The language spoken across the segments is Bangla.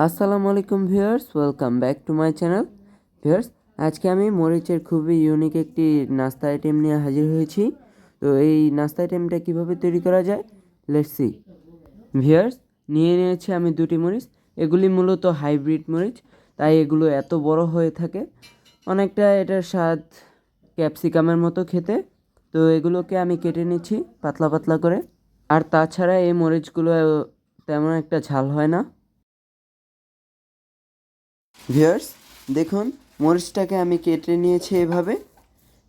আসসালামু আলাইকুম viewers, welcome back to my channel. Viewers, আজকে আমি মরিচের খুবই ইউনিক একটি নাস্তা আইটেম নিয়ে হাজির হয়েছি। তো এই নাস্তা আইটেমটা কিভাবে তৈরি করা যায়, লেটস সি। ভিউয়ার্স, নিয়ে নিয়েছি আমি দুটি মরিচ। এগুলি মূলত হাইব্রিড মরিচ, তাই এগুলো এত বড় হয়ে থাকে। অনেকটা এটার স্বাদ ক্যাপসিকামের মতো খেতে। তো এগুলোকে আমি কেটে নিচ্ছি পাতলা পাতলা করে। আর তাছাড়া এই মরিচগুলো তেমন একটা ঝাল হয় না। ভিউয়ার্স, দেখুন মরিচটাকে আমি কেটে নিয়েছি এভাবে।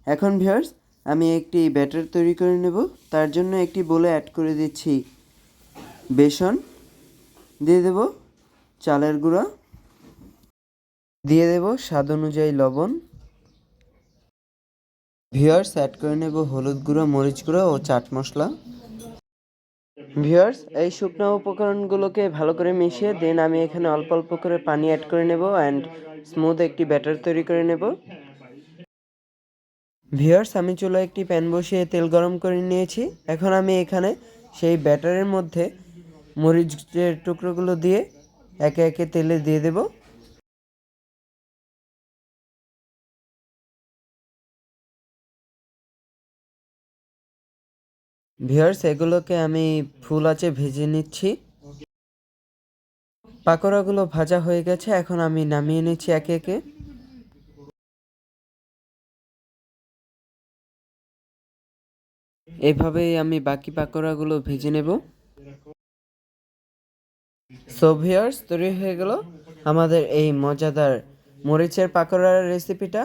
এখন ভিউয়ার্স, আমি একটি ব্যাটার তৈরি করে নেব। তার জন্য একটি বোলে অ্যাড করে দিচ্ছি বেসন, দিয়ে দেব চালের গুঁড়া, দিয়ে দেব স্বাদ অনুযায়ী লবণ। ভিউয়ার্স, অ্যাড করে নেব হলুদ গুঁড়ো, মরিচ গুঁড়ো ও চাট মশলা। ভিউয়ার্স, এই শুকনো উপকরণগুলোকে ভালো করে মিশিয়ে দেন আমি এখানে অল্প অল্প করে পানি অ্যাড করে নেব অ্যান্ড স্মুথ একটি ব্যাটার তৈরি করে নেব। ভিউয়ার্স, আমি চুলায় একটি প্যান বসিয়ে তেল গরম করে নিয়েছি। এখন আমি এখানে সেই ব্যাটারের মধ্যে মরিচের টুকরোগুলো দিয়ে একে একে তেলে দিয়ে দেব। ভিউয়ার্স, এগুলোকে আমি ফুল আঁচে ভেজে নিচ্ছি। পাকোড়াগুলো ভাজা হয়ে গেছে, এখন আমি নামিয়ে নিচ্ছি একে একে। এভাবেই আমি বাকি পাকোড়াগুলো ভেজে নেব। সো ভিউয়ার্স, তৈরি হয়ে গেল আমাদের এই মজাদার মরিচের পাকোড়ার রেসিপিটা।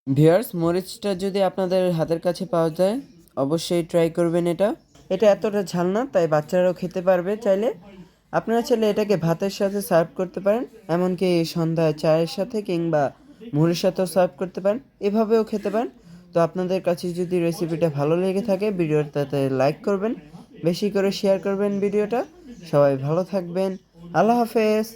ভিউয়ার্স, মরিচটা যদি আপনাদের হাতের কাছে পাওয়া যায় অবশ্যই ট্রাই করবেন এটা। এটা এতটা ঝাল না, তাই বাচ্চারাও খেতে পারবে চাইলে। আপনারা চাইলে এটাকে ভাতের সাথে সার্ভ করতে পারেন, এমনকি সন্ধ্যায় চায়ের সাথে কিংবা মুড়ির সাথেও সার্ভ করতে পারেন, এভাবেও খেতে পারেন। তো আপনাদের কাছে যদি রেসিপিটা ভালো লেগে থাকে ভিডিওটাতে লাইক করবেন, বেশি করে শেয়ার করবেন ভিডিওটা। সবাই ভালো থাকবেন। আল্লাহ হাফেজ।